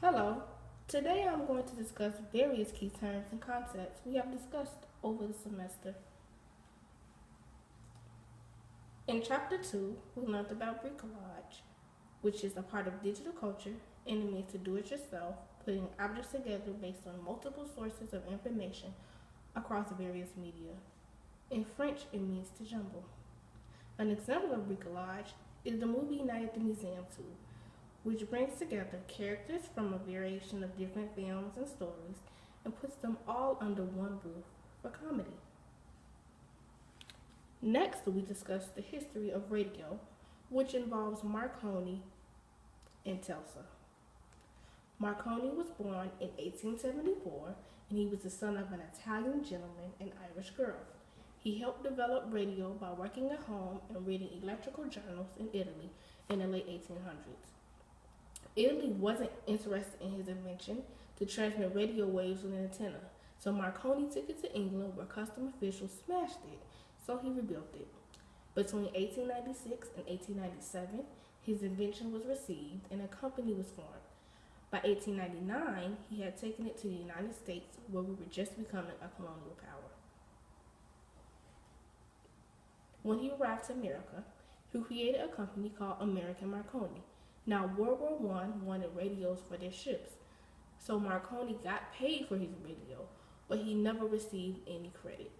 Hello. Today I'm going to discuss various key terms and concepts we have discussed over the semester. In Chapter 2, we learned about bricolage, which is a part of digital culture and it means to do it yourself, putting objects together based on multiple sources of information across various media. In French, it means to jumble. An example of bricolage is the movie Night at the Museum 2, which brings together characters from a variation of different films and stories and puts them all under one roof for comedy. Next, we discuss the history of radio, which involves Marconi and Telsa. Marconi was born in 1874 and he was the son of an Italian gentleman and Irish girl. He helped develop radio by working at home and reading electrical journals in Italy in the late 1800s. Italy wasn't interested in his invention to transmit radio waves with an antenna, so Marconi took it to England where custom officials smashed it, so he rebuilt it. Between 1896 and 1897, his invention was received and a company was formed. By 1899, he had taken it to the United States where we were just becoming a colonial power. When he arrived to America, he created a company called American Marconi. Now, World War I wanted radios for their ships, so Marconi got paid for his radio, but he never received any credit.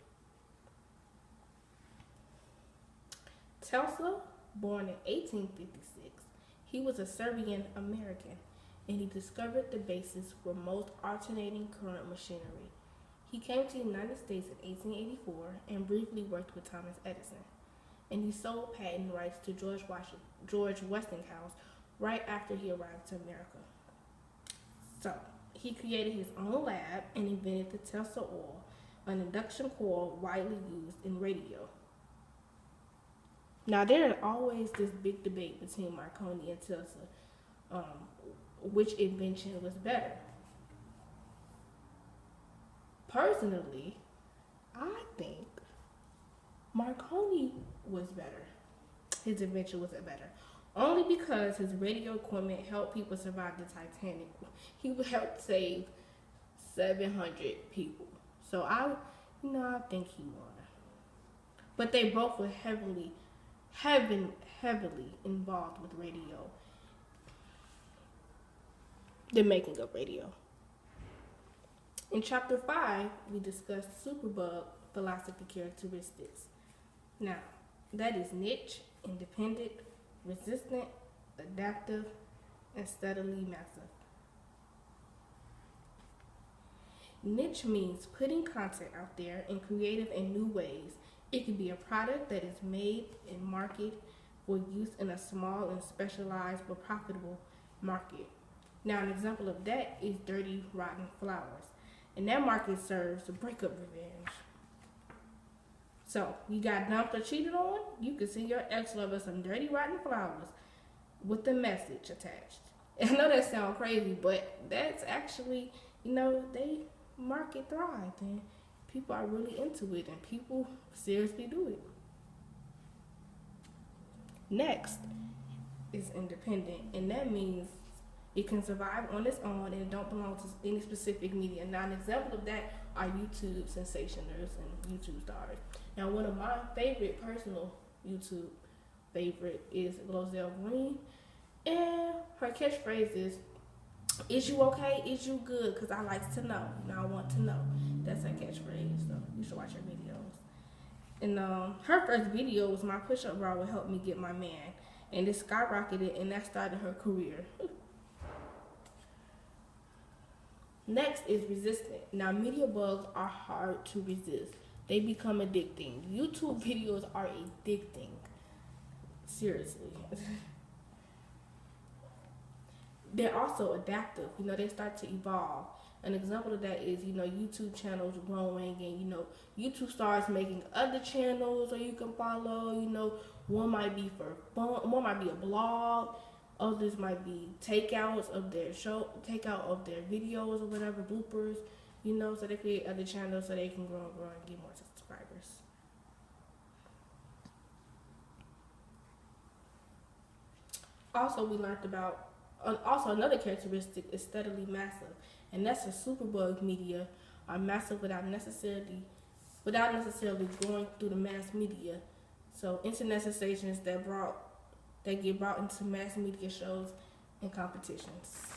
Tesla, born in 1856, he was a Serbian American, and he discovered the basis for most alternating current machinery. He came to the United States in 1884 and briefly worked with Thomas Edison, and he sold patent rights to George Westinghouse right after he arrived to America. So, he created his own lab and invented the Tesla oil, an induction coil widely used in radio. Now, there is always this big debate between Marconi and Tesla, which invention was better. Personally, I think Marconi was better. His invention was better. Only because his radio equipment helped people survive the Titanic. He helped save 700 people. So I think he won. But they both were heavily involved with radio, the making of radio. In Chapter 5, we discussed superbug philosophy characteristics. Now, that is niche, independent, resistant, adaptive, and steadily massive. Niche means putting content out there in creative and new ways. It can be a product that is made and marketed for use in a small and specialized but profitable market. Now, an example of that is Dirty Rotten Flowers, and that market serves breakup revenge. So, you got dumped or cheated on, you can send your ex-lover some dirty rotten flowers with the message attached. I know that sounds crazy, but that's actually, they market thrive and people are really into it and people seriously do it. Next is independent, and that means it can survive on its own and don't belong to any specific media. Now, an example of that are YouTube sensationers and YouTube stars. Now, one of my personal YouTube favorite is Glozell Green, and her catchphrase is you okay? Is you good? Because I like to know. I want to know. That's her catchphrase, so you should watch her videos. And her first video was my push-up bra would help me get my man, and it skyrocketed, and that started her career. Next is resistant. Now, media bugs are hard to resist. They become addicting. YouTube videos are addicting. Seriously. They're also adaptive. They start to evolve. An example of that is, YouTube channels growing and, YouTube starts making other channels that you can follow. One might be for fun, one might be a blog. Others might be takeout of their videos or whatever, bloopers, so they create other channels so they can grow and get more subscribers. Also, we learned about Also, another characteristic is steadily massive, and that's the superbug media are massive without necessarily going through the mass media. So, internet sensations that get brought into mass media shows and competitions.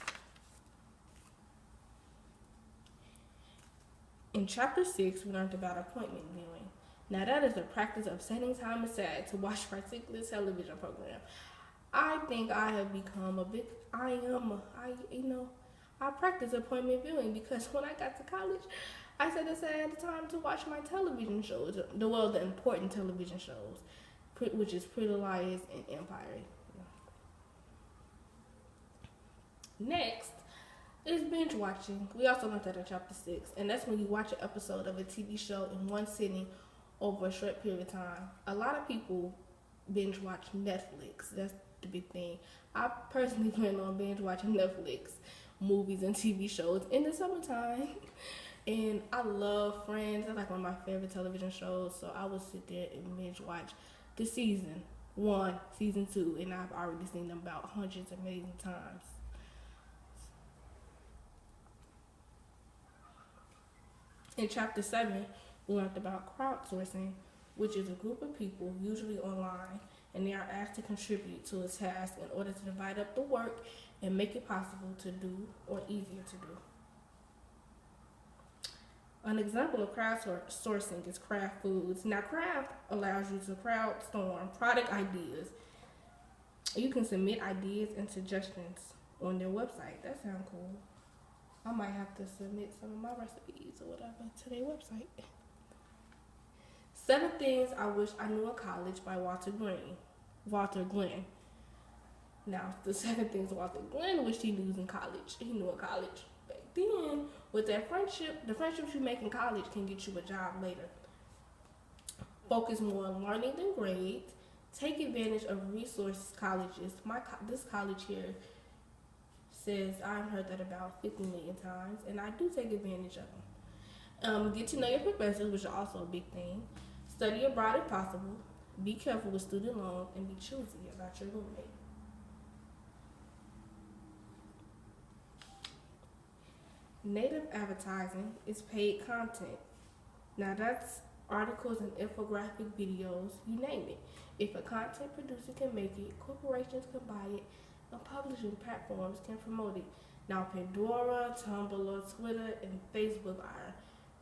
In chapter 6, we learned about appointment viewing. Now, that is the practice of setting time aside to watch a particular television program. I think I have become I practice appointment viewing because when I got to college, I set aside the time to watch my television shows, the important television shows, which is Pretty Liars and Empire. Next is binge watching. We also learned that in chapter 6, and that's when you watch an episode of a TV show in one sitting over a short period of time. A lot of people binge watch Netflix. That's the big thing. I personally plan on binge watching Netflix movies and TV shows in the summertime. And I love Friends. That's like one of my favorite television shows. So I will sit there and binge watch the season 1, season 2, and I've already seen them about hundreds of millions of times. In chapter 7, we learned about crowdsourcing, which is a group of people, usually online, and they are asked to contribute to a task in order to divide up the work and make it possible to do or easier to do. An example of crowdsourcing is Kraft Foods. Now, Kraft allows you to crowdstorm product ideas. You can submit ideas and suggestions on their website. That sounds cool. I might have to submit some of my recipes or whatever to their website. 7 Things I Wish I Knew in College by Walter Glenn. Now, the 7 things Walter Glenn wished he knew in college. He knew in college. Back then, with that friendship, the friendships you make in college can get you a job later. Focus more on learning than grades. Take advantage of resources colleges. This college here says I've heard that about 50 million times, and I do take advantage of them. Get to know your professors, which is also a big thing. Study abroad if possible. Be careful with student loans, and be choosy about your roommate. Native advertising is paid content. Now that's articles and infographic videos, you name it. If a content producer can make it, corporations can buy it, and publishing platforms can promote it. Now Pandora, Tumblr, Twitter, and Facebook are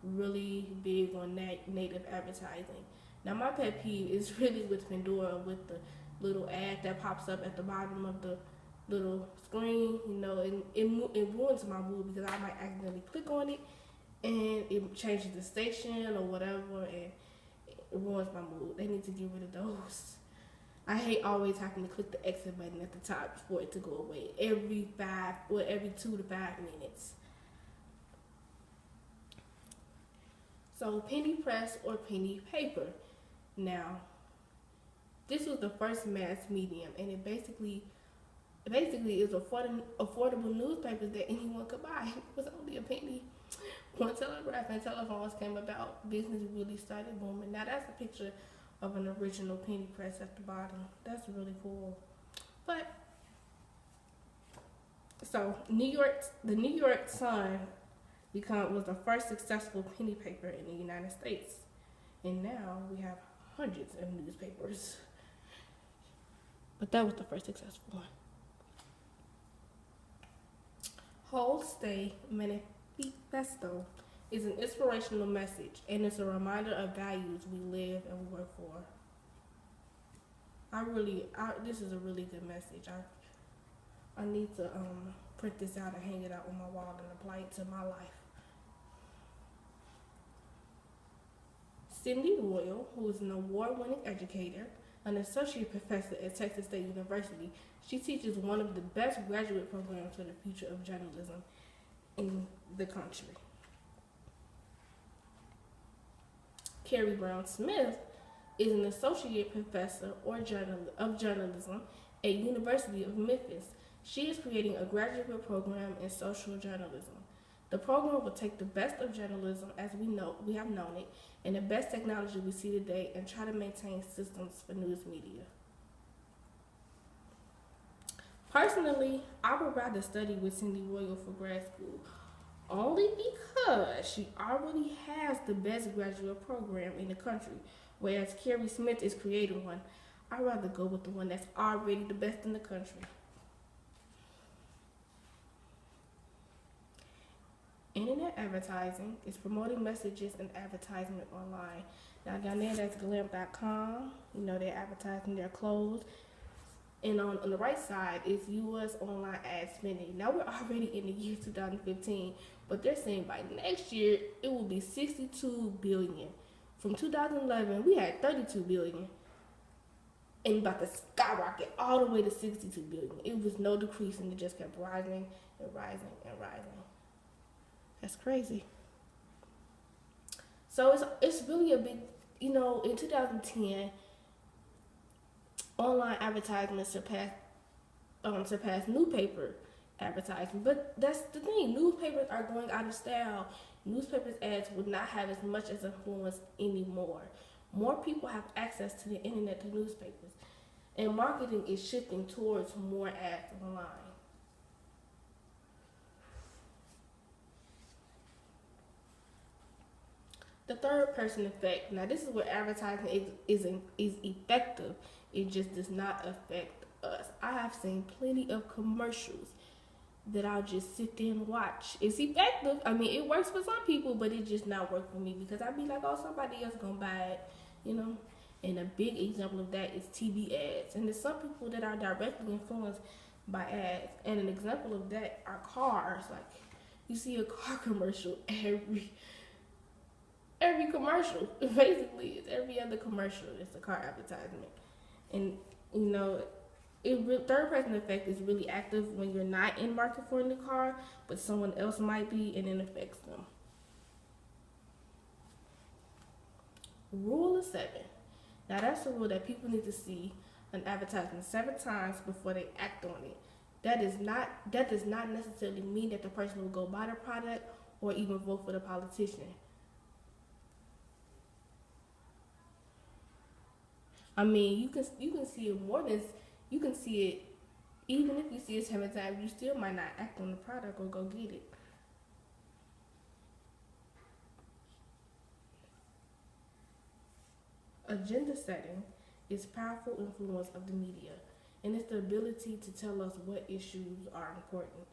really big on that native advertising. Now my pet peeve is really with Pandora, with the little ad that pops up at the bottom of the little screen. It ruins my mood because I might accidentally click on it and it changes the station or whatever, and it ruins my mood. They need to get rid of those. I hate always having to click the exit button at the top for it to go away every 2 to 5 minutes. So penny press or penny paper. Now, this was the first mass medium, and it basically is affordable newspapers that anyone could buy. It was only a penny. When telegraph and telephones came about, business really started booming. Now that's a picture of an original penny press at the bottom. That's really cool. But so the New York Sun was the first successful penny paper in the United States, and now we have hundreds of newspapers. But that was the first successful one. Stay Manifesto is an inspirational message, and it's a reminder of values we live and we work for. This is a really good message. I need to print this out and hang it out on my wall and apply it to my life. Cindy Royal, who is an award-winning educator, an associate professor at Texas State University, she teaches one of the best graduate programs for the future of journalism in the country. Carrie Brown Smith is an associate professor of journalism at University of Memphis. She is creating a graduate program in social journalism. The program will take the best of journalism as we have known it, and the best technology we see today, and try to maintain systems for news media. Personally, I would rather study with Cindy Royal for grad school, only because she already has the best graduate program in the country, whereas Carrie Smith is creating one. I'd rather go with the one that's already the best in the country. Internet advertising is promoting messages and advertisement online. Now down there, that's glamp.com. You know, they're advertising their clothes. And on the right side is U.S. online ad spending. Now we're already in the year 2015, but they're saying by next year it will be 62 billion. From 2011, we had 32 billion, and about to skyrocket all the way to 62 billion. It was no decrease, and it just kept rising and rising and rising. That's crazy. So it's really a big, in 2010, online advertisements surpassed newspaper advertising. But that's the thing, newspapers are going out of style. Newspapers ads would not have as much as influence anymore. More people have access to the internet than newspapers, and marketing is shifting towards more ads online. The third person effect. Now this is where advertising is effective. It just does not affect us. I have seen plenty of commercials that I'll just sit there and watch. It's effective. I mean, it works for some people, but it just not work for me because I'd be like, oh, somebody else gonna buy it. And a big example of that is TV ads. And there's some people that are directly influenced by ads. And an example of that are cars. Like, you see a car commercial every commercial. Basically, it's every other commercial. It's a car advertisement. And, third person effect is really active when you're not in market for a new car, but someone else might be, and it affects them. Rule of 7. Now that's a rule that people need to see an advertisement 7 times before they act on it. That does not necessarily mean that the person will go buy the product or even vote for the politician. I mean, you can see it more than you can see it. Even if you see it 7 times, you still might not act on the product or go get it. Agenda setting is powerful influence of the media, and it's the ability to tell us what issues are important.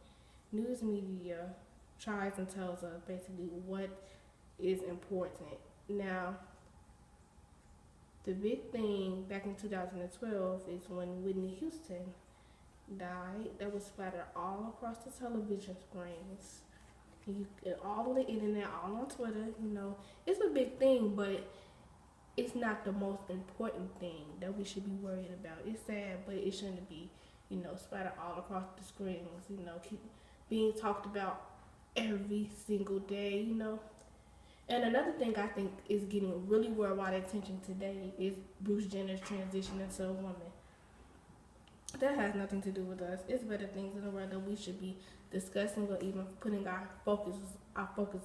News media tries and tells us basically what is important. Now, the big thing back in 2012 is when Whitney Houston died. That was splattered all across the television screens, and all on the internet, all on Twitter. It's a big thing, but it's not the most important thing that we should be worried about. It's sad, but it shouldn't be, splattered all across the screens. Keep being talked about every single day. And another thing I think is getting really worldwide attention today is Bruce Jenner's transition into a woman. That has nothing to do with us. It's better things in the world that we should be discussing or even putting our focus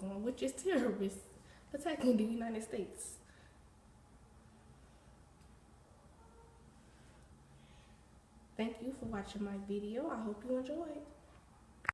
on, which is terrorists attacking the United States. Thank you for watching my video. I hope you enjoyed.